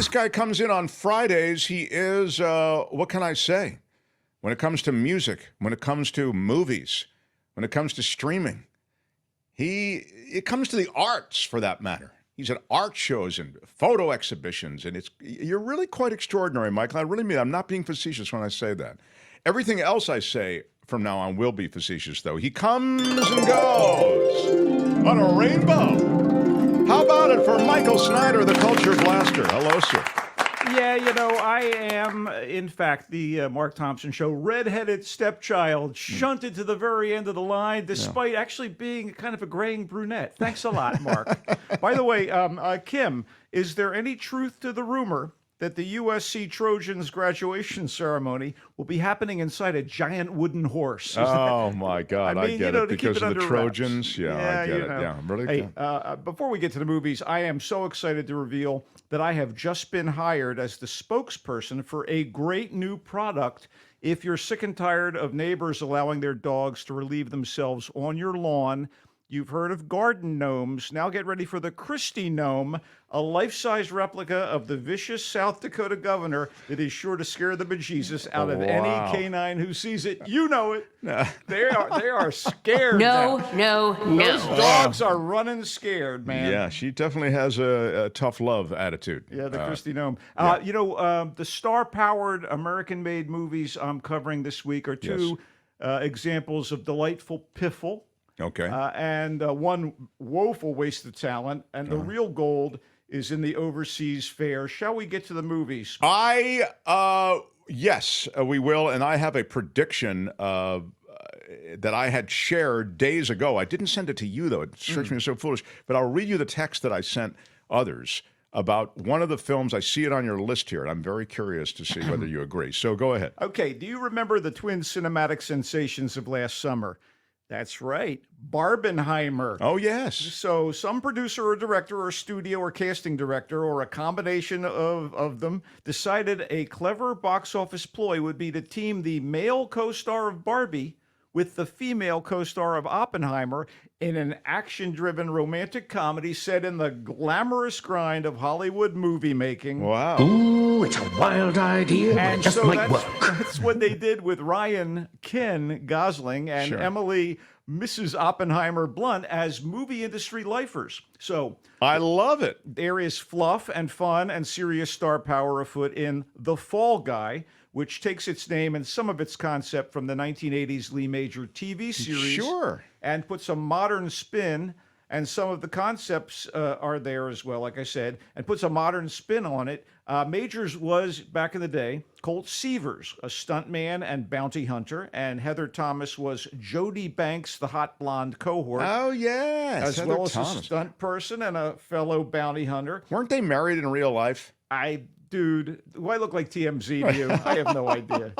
This guy comes in on Fridays. He is, what can I say? When it comes to music, when it comes to movies, when it comes to streaming, it comes to the arts for that matter. He's at art shows and photo exhibitions, and you're really quite extraordinary, Michael. I really mean I'm not being facetious when I say that. Everything else I say from now on will be facetious, though. He comes and goes on a rainbow. How about it for Michael Snyder, the Culture Blaster? Hello, sir. Yeah, I am, in fact, the Mark Thompson Show redheaded stepchild, shunted to the very end of the line, despite actually being kind of a graying brunette. Thanks a lot, Mark. By the way, Kim, is there any truth to the rumor that the USC Trojans graduation ceremony will be happening inside a giant wooden horse? My God, I get it. Because of the Trojans? Yeah, I get it. Yeah, I'm really before we get to the movies, I am so excited to reveal that I have just been hired as the spokesperson for a great new product. If you're sick and tired of neighbors allowing their dogs to relieve themselves on your lawn, you've heard of garden gnomes. Now get ready for the Christie gnome, a life-size replica of the vicious South Dakota governor that is sure to scare the bejesus out of any canine who sees it. You know it. They are scared. No. Those dogs are running scared, man. Yeah, she definitely has a tough love attitude. Yeah, the Christie gnome. The star-powered American-made movies I'm covering this week are two examples of delightful piffle. Okay. And one woeful waste of talent. And the real gold is in the overseas fare. Shall we get to the movies? Yes, we will. And I have a prediction that I had shared days ago. I didn't send it to you, though. It strikes me as so foolish. But I'll read you the text that I sent others about one of the films. I see it on your list here, and I'm very curious to see whether you agree. So go ahead. Okay. Do you remember the twin cinematic sensations of last summer? That's right. Barbenheimer. Oh, yes. So some producer or director or studio or casting director or a combination of them decided a clever box office ploy would be to team the male co-star of Barbie with the female co-star of Oppenheimer in an action-driven romantic comedy set in the glamorous grind of Hollywood movie making. Wow. Ooh, it's a wild idea, but And it just so might work. that's what they did with Ryan Gosling and Emily Mrs. Oppenheimer Blunt as movie industry lifers. So I love it. there is fluff and fun and serious star power afoot in The Fall Guy, which takes its name and some of its concept from the 1980s Lee Major TV series. Sure. And puts a modern spin, and some of the concepts are there as well, like I said, and puts a modern spin on it. Majors was, back in the day, Colt Seavers, a stuntman and bounty hunter, and Heather Thomas was Jody Banks, the hot blonde cohort. Oh, yes. As Heather well as Thomas. a stunt person and a fellow bounty hunter. Weren't they married in real life? Dude, do I look like TMZ to you? I have no idea.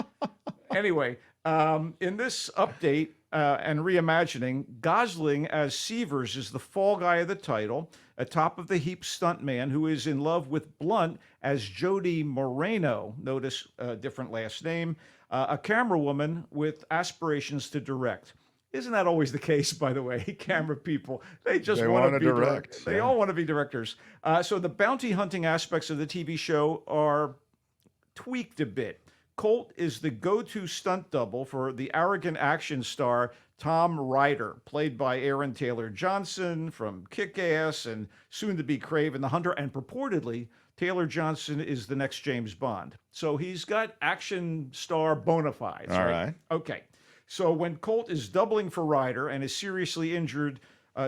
Anyway, in this update and reimagining, Gosling as Seavers is the fall guy of the title, a top-of-the-heap stuntman who is in love with Blunt as Jody Moreno. Notice a different last name. A camera woman with aspirations to direct. Isn't that always the case, by the way? Camera people, they want to be direct. They all want to be directors. So the bounty hunting aspects of the TV show are tweaked a bit. Colt is the go-to stunt double for the arrogant action star Tom Ryder, played by Aaron Taylor Johnson from Kick-Ass and soon-to-be Kraven the Hunter. And purportedly, Taylor Johnson is the next James Bond. So he's got action star bona fides. All right. Okay. So when Colt is doubling for Ryder and is seriously injured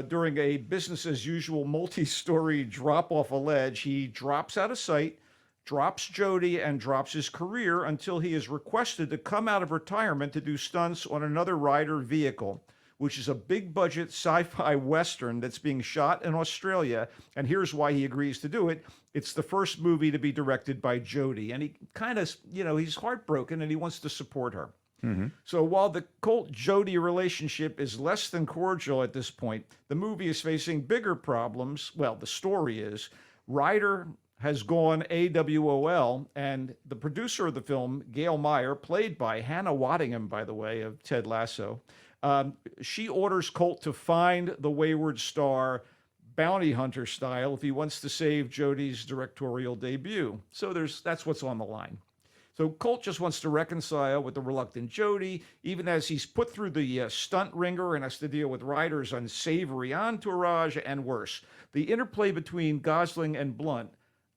during a business-as-usual multi-story drop off a ledge, he drops out of sight, drops Jody, and drops his career until he is requested to come out of retirement to do stunts on another Ryder vehicle, which is a big-budget sci-fi western that's being shot in Australia. And here's why he agrees to do it. It's the first movie to be directed by Jody. And he kind of, he's heartbroken and he wants to support her. Mm-hmm. So while the Colt-Jody relationship is less than cordial at this point, the movie is facing bigger problems. Well, the story is. Ryder has gone AWOL, and the producer of the film, Gail Meyer, played by Hannah Waddingham, by the way, of Ted Lasso, she orders Colt to find the wayward star bounty hunter style if he wants to save Jodie's directorial debut. So that's what's on the line. So Colt just wants to reconcile with the reluctant Jodie, even as he's put through the stunt ringer and has to deal with Ryder's unsavory entourage and worse. The interplay between Gosling and Blunt,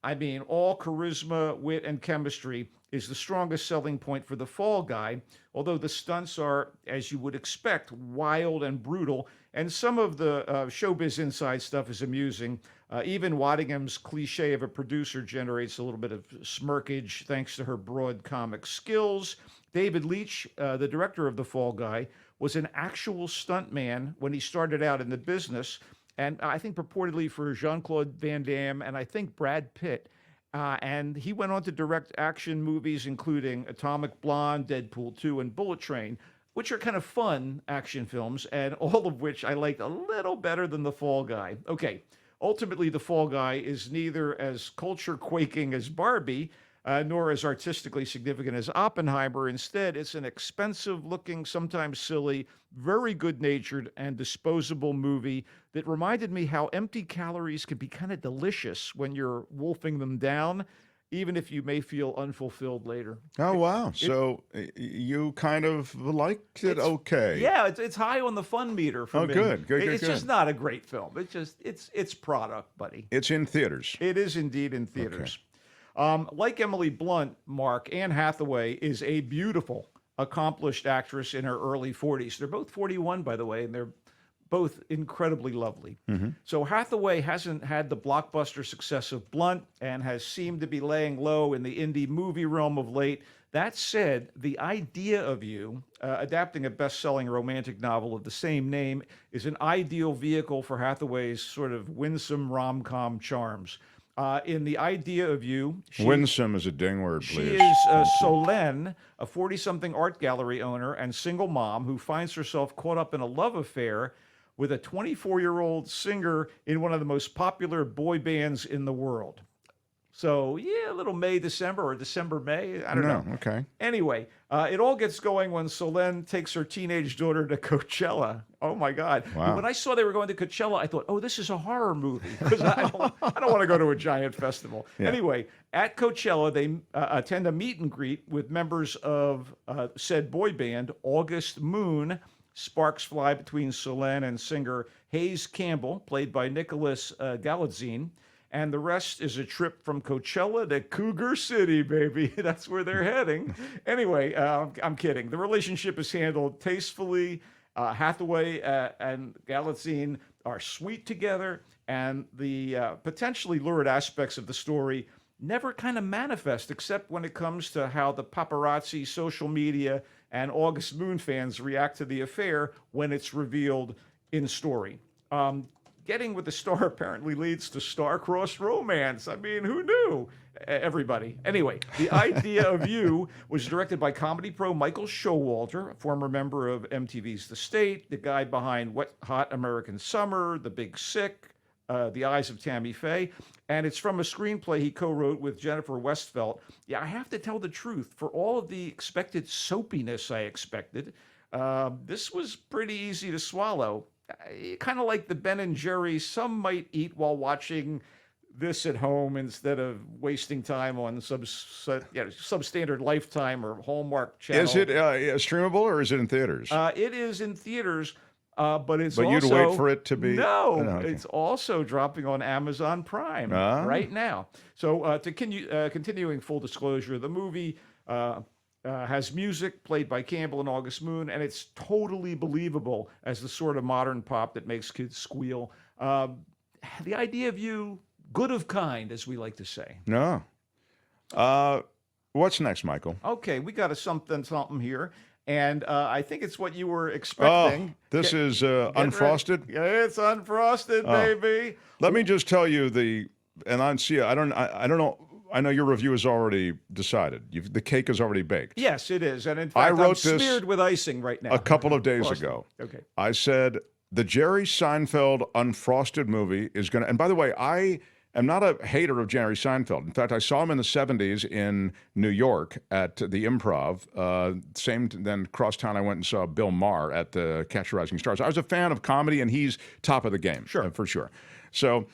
I mean, all charisma, wit, and chemistry, is the strongest selling point for the Fall Guy, although the stunts are, as you would expect, wild and brutal, and some of the showbiz inside stuff is amusing. Even Waddingham's cliche of a producer generates a little bit of smirkage thanks to her broad comic skills. David Leitch, the director of The Fall Guy, was an actual stuntman when he started out in the business, and I think purportedly for Jean-Claude Van Damme and I think Brad Pitt. And he went on to direct action movies, including Atomic Blonde, Deadpool 2, and Bullet Train, which are kind of fun action films, and all of which I liked a little better than The Fall Guy. Okay, ultimately, The Fall Guy is neither as culture-quaking as Barbie, nor as artistically significant as Oppenheimer. Instead, it's an expensive-looking, sometimes silly, very good-natured and disposable movie that reminded me how empty calories can be kind of delicious when you're wolfing them down, even if you may feel unfulfilled later. Oh, wow. So you kind of liked it okay. Yeah, it's high on the fun meter for me. Good. It's just not a great film. It's product, buddy. It's in theaters. It is indeed in theaters. Like Emily Blunt, Mark, Anne Hathaway is a beautiful, accomplished actress in her early 40s. They're both 41, by the way, and they're both incredibly lovely. So Hathaway hasn't had the blockbuster success of Blunt and has seemed to be laying low in the indie movie realm of late. That said, The Idea of You, adapting a best-selling romantic novel of the same name, is an ideal vehicle for Hathaway's sort of winsome rom-com charms. In The Idea of You, Winsome is a ding word, she please. is Solène, a 40-something art gallery owner and single mom who finds herself caught up in a love affair with a 24-year-old singer in one of the most popular boy bands in the world. So, yeah, a little May, December, or December, May. I don't know. Okay. Anyway, it all gets going when Solène takes her teenage daughter to Coachella. Oh, my God. Wow. When I saw they were going to Coachella, I thought, oh, this is a horror movie. Because I don't want to go to a giant festival. Yeah. Anyway, at Coachella, they attend a meet and greet with members of said boy band, August Moon. Sparks fly between Solène and singer Hayes Campbell, played by Nicholas Galitzine. And the rest is a trip from Coachella to Cougar City, baby. That's where they're heading. Anyway, I'm kidding. The relationship is handled tastefully. Hathaway and Galitzine are sweet together, and the potentially lurid aspects of the story never kind of manifest, except when it comes to how the paparazzi, social media, and August Moon fans react to the affair when it's revealed in story. Getting with the star apparently leads to star-crossed romance. I mean, who knew? Everybody. Anyway, The Idea of You was directed by comedy pro Michael Showalter, a former member of MTV's The State, the guy behind Wet Hot American Summer, The Big Sick, The Eyes of Tammy Faye, and it's from a screenplay he co-wrote with Jennifer Westfeldt. Yeah, I have to tell the truth. For all of the expected soapiness I expected, this was pretty easy to swallow. Kind of like the Ben and Jerry some might eat while watching this at home instead of wasting time on substandard Lifetime or Hallmark channel. Is it streamable or is it in theaters? It is in theaters, but it's But also... you'd wait for it to be... No, okay. It's also dropping on Amazon Prime right now. So continuing full disclosure, the movie... has music played by Campbell and August Moon, and it's totally believable as the sort of modern pop that makes kids squeal. The Idea of You, good of kind, as we like to say. No. What's next, Michael? Okay, we got a something here, and I think it's what you were expecting. Oh, this is Unfrosted? Yeah, it's Unfrosted, baby. Let me just tell you I don't know. I know your review is already decided. The cake is already baked. Yes, it is. And in fact, I'm smeared with icing right now. A couple of days ago. Okay. I said the Jerry Seinfeld Unfrosted movie is going to... And by the way, I am not a hater of Jerry Seinfeld. In fact, I saw him in the 70s in New York at the Improv. Then crosstown, I went and saw Bill Maher at the Catch a Rising Stars. I was a fan of comedy, and he's top of the game. Sure. For sure. So,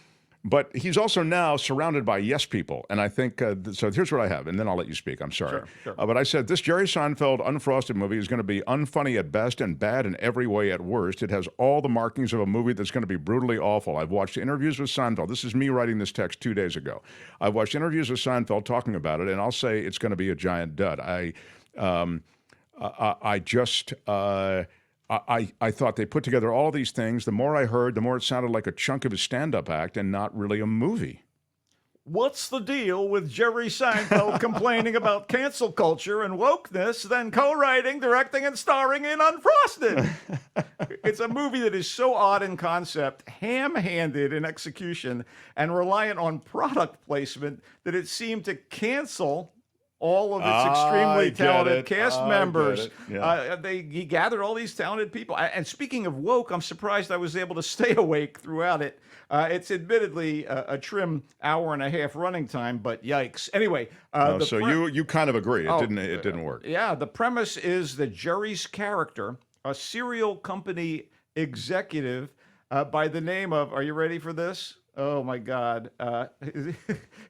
but he's also now surrounded by yes people. And I think, so here's what I have, and then I'll let you speak. I'm sorry. Sure. But I said, this Jerry Seinfeld Unfrosted movie is going to be unfunny at best and bad in every way at worst. It has all the markings of a movie that's going to be brutally awful. I've watched interviews with Seinfeld. This is me writing this text 2 days ago. I've watched interviews with Seinfeld talking about it, and I'll say it's going to be a giant dud. I thought they put together all these things. The more I heard, the more it sounded like a chunk of his stand-up act and not really a movie. What's the deal with Jerry Seinfeld complaining about cancel culture and wokeness, then co-writing, directing, and starring in Unfrosted? It's a movie that is so odd in concept, ham-handed in execution, and reliant on product placement that it seemed to cancel all of its extremely talented cast members. Yeah. He gathered all these talented people. And speaking of woke, I'm surprised I was able to stay awake throughout it. It's admittedly a trim hour and a half running time, but yikes. Anyway. So you kind of agree. It didn't work. Yeah, the premise is that Jerry's character, a cereal company executive by the name of, are you ready for this? Oh, my God.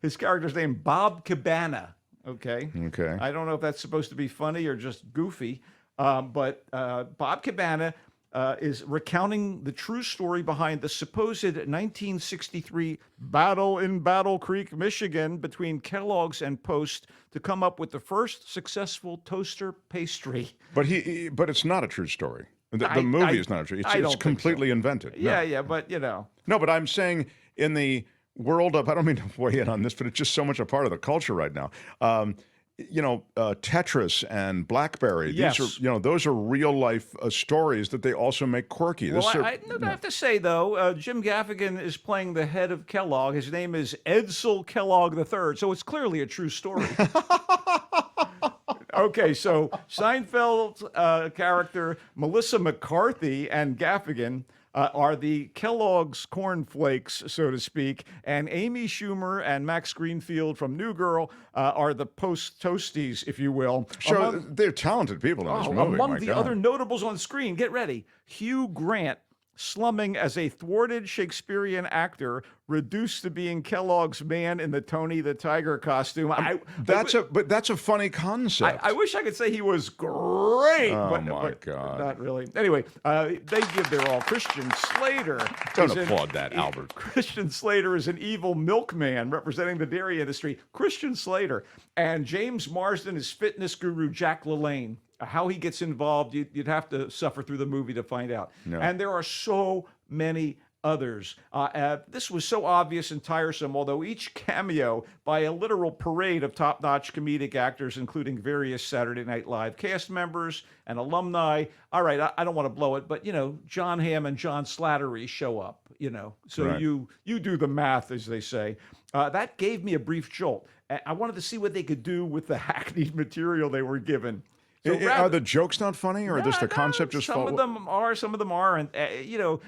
His character's name, Bob Cabana. Okay. I don't know if that's supposed to be funny or just goofy, but Bob Cabana is recounting the true story behind the supposed 1963 battle in Battle Creek, Michigan, between Kellogg's and Post to come up with the first successful toaster pastry. But it's not a true story. The movie is not true. It's completely invented. Yeah, but you know. No, but I'm saying in the world of, I don't mean to weigh in on this, but it's just so much a part of the culture right now. Tetris and BlackBerry. Yes. These are, those are real life stories that they also make quirky. Well, I have to say though, Jim Gaffigan is playing the head of Kellogg. His name is Edsel Kellogg III, so it's clearly a true story. Okay, so Seinfeld's character Melissa McCarthy and Gaffigan are the Kellogg's cornflakes, so to speak, and Amy Schumer and Max Greenfield from New Girl are the Post Toasties, if you will. So they're talented people in this movie. Among the other notables on screen, get ready, Hugh Grant, slumming as a thwarted Shakespearean actor, reduced to being Kellogg's man in the Tony the Tiger costume. That's a funny concept. I wish I could say he was great, but God, not really. Anyway, they give their all. Christian Slater. Don't applaud that, Albert. Christian Slater is an evil milkman representing the dairy industry. Christian Slater. And James Marsden is fitness guru Jack LaLanne. How he gets involved, you'd have to suffer through the movie to find out. No. And there are so many others. This was so obvious and tiresome, although each cameo by a literal parade of top-notch comedic actors, including various Saturday Night Live cast members and alumni. All right, I don't want to blow it, but, John Hamm and John Slattery show up, So Right. you do the math, as they say. That gave me a brief jolt. I wanted to see what they could do with the hackneyed material they were given. So are the jokes not funny, or does the concept just fall? Some of them are, some of them aren't. A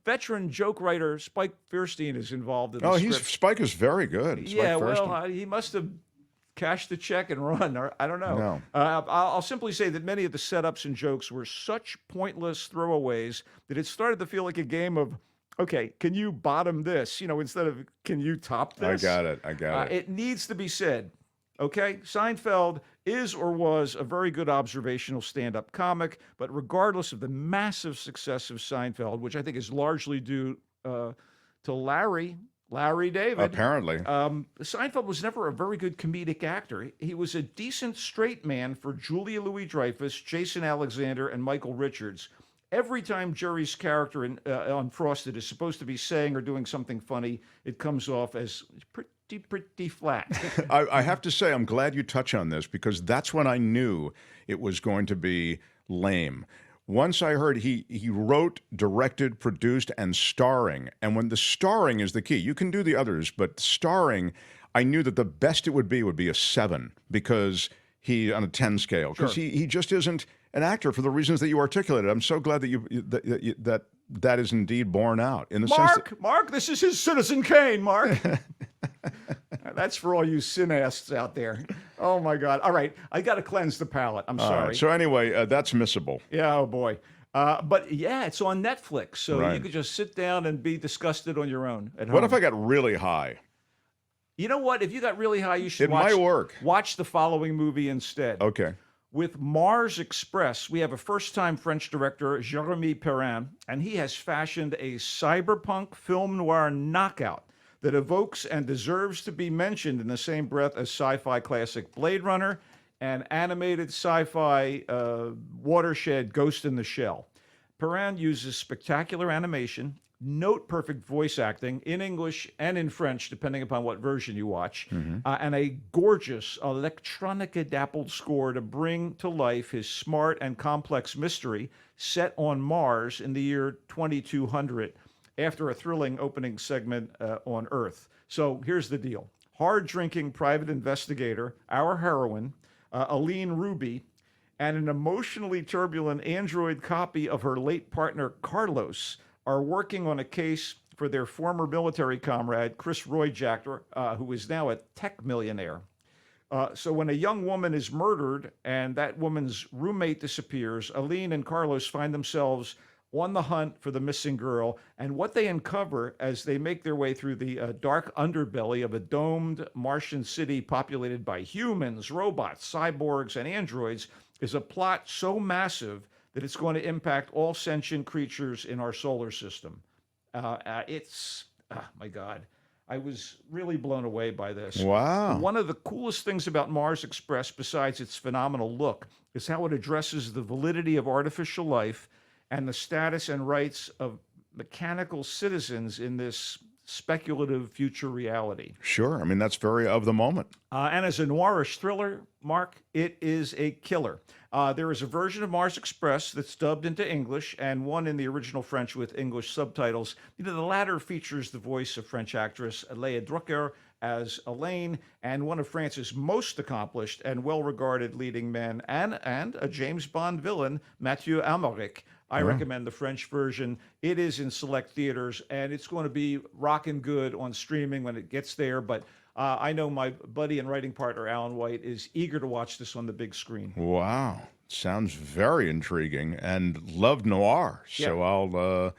veteran joke writer, Spike Fierstein, is involved in the script. Spike is very good. Yeah, well, he must have cashed the check and run, or I don't know. No. I'll simply say that many of the setups and jokes were such pointless throwaways that it started to feel like a game of, okay, can you bottom this? Instead of, can you top this? I got it. It needs to be said. Okay, Seinfeld is or was a very good observational stand-up comic, but regardless of the massive success of Seinfeld, which I think is largely due to Larry David. Apparently. Seinfeld was never a very good comedic actor. He was a decent straight man for Julia Louis-Dreyfus, Jason Alexander, and Michael Richards. Every time Jerry's character in Unfrosted is supposed to be saying or doing something funny, it comes off as pretty flat. I have to say, I'm glad you touch on this, because that's when I knew it was going to be lame. Once I heard he wrote, directed, produced, and starring, and when the starring is the key, you can do the others, but starring, I knew that the best it would be a 7, because he on a 10 scale, because he just isn't an actor for the reasons that you articulated. I'm so glad that that is indeed borne out in the sense that, Mark, this is his Citizen Kane, Mark. That's for all you cineasts out there. Oh, my God. All right. I got to cleanse the palate. I'm sorry. So anyway, that's missable. Yeah, oh, boy. But yeah, it's on Netflix, so you Right. could just sit down and be disgusted on your own at home. What if I got really high? You know what? If you got really high, you should It might work. watch the following movie instead. Okay. With Mars Express, we have a first-time French director, Jérémy Perrin, and he has fashioned a cyberpunk film noir knockout that evokes and deserves to be mentioned in the same breath as sci-fi classic Blade Runner and animated sci-fi watershed Ghost in the Shell. Perrin uses spectacular animation, note-perfect voice acting in English and in French, depending upon what version you watch, and a gorgeous electronica-dappled score to bring to life his smart and complex mystery set on Mars in the year 2200 after a thrilling opening segment on Earth. So here's the deal. Hard-drinking private investigator, our heroine, Aline Ruby, and an emotionally turbulent android copy of her late partner, Carlos, are working on a case for their former military comrade, Chris Royjacker, who is now a tech millionaire. So when a young woman is murdered and that woman's roommate disappears, Aline and Carlos find themselves on the hunt for the missing girl. And what they uncover as they make their way through the dark underbelly of a domed Martian city populated by humans, robots, cyborgs, and androids is a plot so massive that it's going to impact all sentient creatures in our solar system. My God, I was really blown away by this. Wow. One of the coolest things about Mars Express, besides its phenomenal look, is how it addresses the validity of artificial life and the status and rights of mechanical citizens in this speculative future reality. Sure. I mean, that's very of the moment. And as a noirish thriller, Mark, it is a killer. There is a version of Mars Express that's dubbed into English and one in the original French with English subtitles. The latter features the voice of French actress Léa Drucker as Elaine and one of France's most accomplished and well-regarded leading men and a James Bond villain, Mathieu Amalric. I recommend the French version. It is in select theaters, and it's going to be rocking good on streaming when it gets there. But I know my buddy and writing partner, Alan White, is eager to watch this on the big screen. Wow. Sounds very intriguing and love noir. So I'll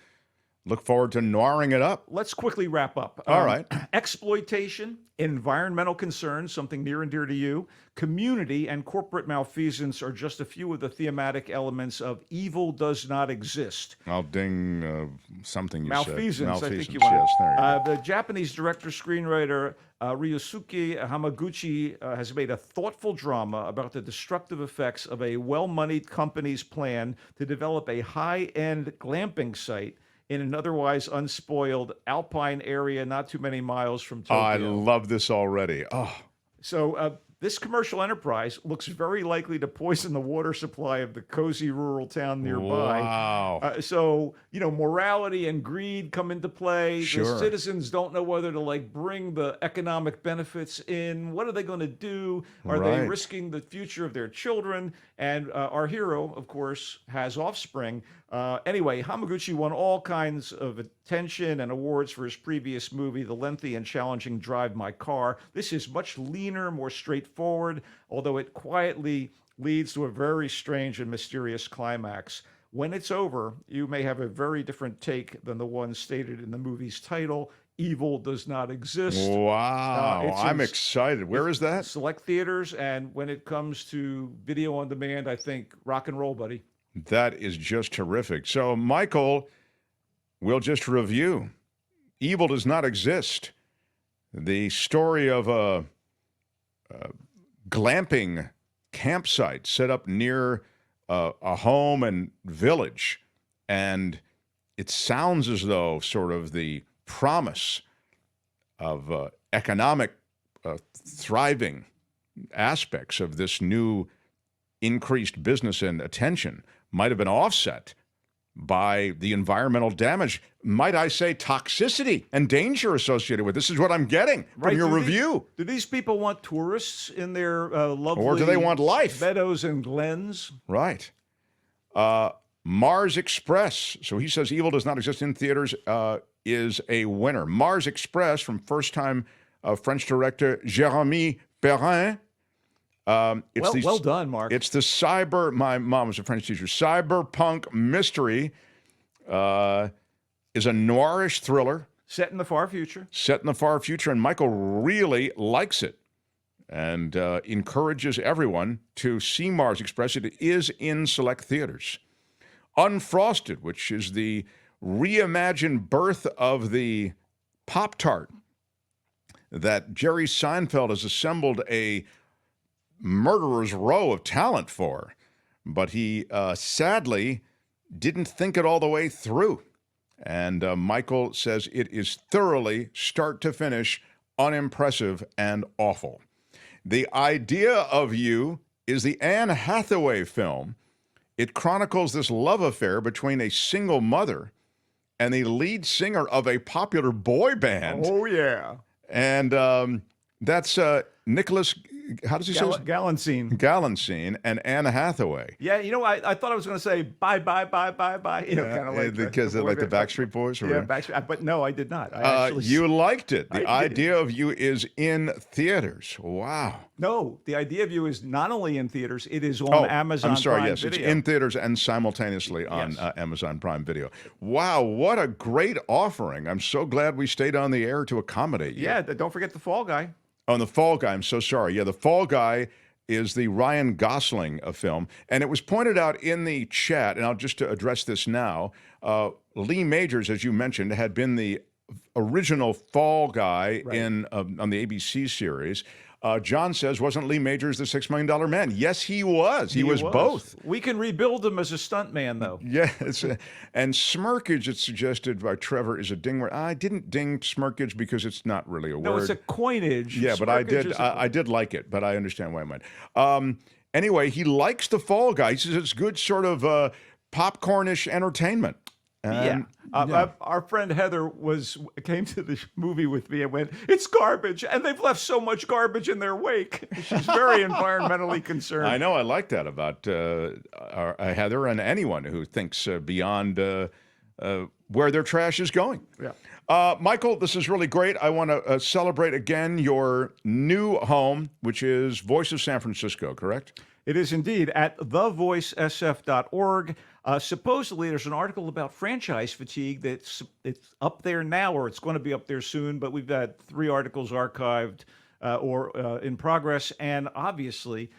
look forward to noiring it up. Let's quickly wrap up. All right. Exploitation, environmental concerns, something near and dear to you, community, and corporate malfeasance are just a few of the thematic elements of Evil Does Not Exist. I'll ding something you Malfeasance, said. I think you Yes, want. there you go. The Japanese director-screenwriter Ryosuke Hamaguchi has made a thoughtful drama about the destructive effects of a well-moneyed company's plan to develop a high-end glamping site in an otherwise unspoiled alpine area not too many miles from Tokyo. I love this already. Oh, So this commercial enterprise looks very likely to poison the water supply of the cozy rural town nearby. wow. So, morality and greed come into play. Sure. The citizens don't know whether to bring the economic benefits in. What are they going to do? Are they Right. risking the future of their children? And our hero, of course, has offspring. Anyway, Hamaguchi won all kinds of attention and awards for his previous movie, The Lengthy and Challenging Drive My Car. This is much leaner, more straightforward, although it quietly leads to a very strange and mysterious climax. When it's over, you may have a very different take than the one stated in the movie's title, Evil Does Not Exist. Wow. it's I'm in- excited. Where is that? Select theaters, and when it comes to video on demand, I think rock and roll, buddy. That is just terrific. So, Michael, we'll just review. Evil Does Not Exist. The story of a glamping campsite set up near a home and village. And it sounds as though sort of the promise of economic thriving aspects of this new increased business and attention might have been offset by the environmental damage, might I say toxicity and danger associated with this is what I'm getting from your review. Do these people want tourists in their lovely Or do they want life? meadows and glens? Right. Mars Express. So he says Evil Does Not Exist in theaters is a winner. Mars Express from first-time French director Jérémy Perrin. Well done, Mark. It's the my mom was a French teacher. Cyberpunk mystery is a noirish thriller. Set in the far future. Set in the far future, and Michael really likes it and encourages everyone to see Mars Express. It is in select theaters. Unfrosted, which is the reimagined birth of the Pop-Tart that Jerry Seinfeld has assembled a murderer's row of talent for, but he sadly didn't think it all the way through. And Michael says it is thoroughly, start to finish, unimpressive and awful. The Idea of You is the Anne Hathaway film. It chronicles this love affair between a single mother and the lead singer of a popular boy band. Oh, yeah. And that's Nicholas, how does he say it? Galancine. And Anne Hathaway. Yeah, I thought I was going to say bye, kind of like because they're like the Backstreet Boys? Or Backstreet, but no, I did not. I actually, you liked it. The Idea of You is in theaters. Wow. No, The Idea of You is not only in theaters, it is on Amazon I'm sorry, Prime yes, Video. it's in theaters and simultaneously on Amazon Prime Video. Wow, what a great offering. I'm so glad we stayed on the air to accommodate you. Yeah, don't forget The Fall Guy. Oh, The Fall Guy, I'm so sorry. Yeah, The Fall Guy is the Ryan Gosling film. And it was pointed out in the chat, and I'll just address this now. Lee Majors, as you mentioned, had been the original Fall Guy on the ABC series. John says, wasn't Lee Majors the $6 Million Man? Yes, he was. He was both. We can rebuild him as a stuntman, though. Yes. And Smirkage, it's suggested by Trevor, is a ding word. I didn't ding Smirkage because it's not really a word. No, it's a coinage. Yeah, but I did like it, but I understand why I might. Anyway, he likes The Fall Guy. He says it's good sort of popcornish entertainment. Our friend Heather came to the movie with me and went, it's garbage, and they've left so much garbage in their wake. She's very environmentally concerned. I know. I like that about Heather and anyone who thinks beyond where their trash is going. Yeah. Michael, this is really great. I want to celebrate again your new home, which is Voice of San Francisco, correct? It is indeed at thevoicesf.org. Supposedly, there's an article about franchise fatigue it's up there now, or it's going to be up there soon. But we've had 3 articles archived or in progress, and obviously,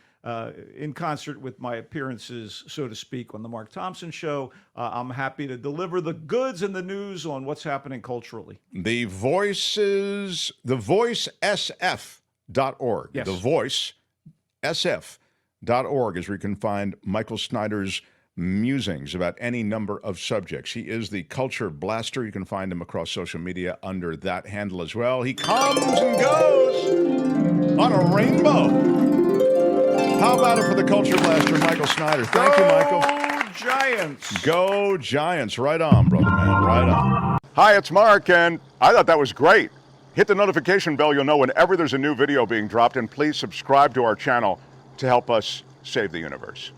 in concert with my appearances, so to speak, on the Mark Thompson Show, I'm happy to deliver the goods and the news on what's happening culturally. thevoicesf.org. Yes. thevoicesf.org is where you can find Michael Snyder's musings about any number of subjects. He is the culture blaster. You can find him across social media under that handle as well. He comes and goes on a rainbow. How about it for the culture blaster, Michael Snyder? Thank you, Michael. Go Giants! Go Giants. Right on, brother man. Right on. Hi, it's Mark, and I thought that was great. Hit the notification bell. You'll know whenever there's a new video being dropped, and please subscribe to our channel to help us save the universe.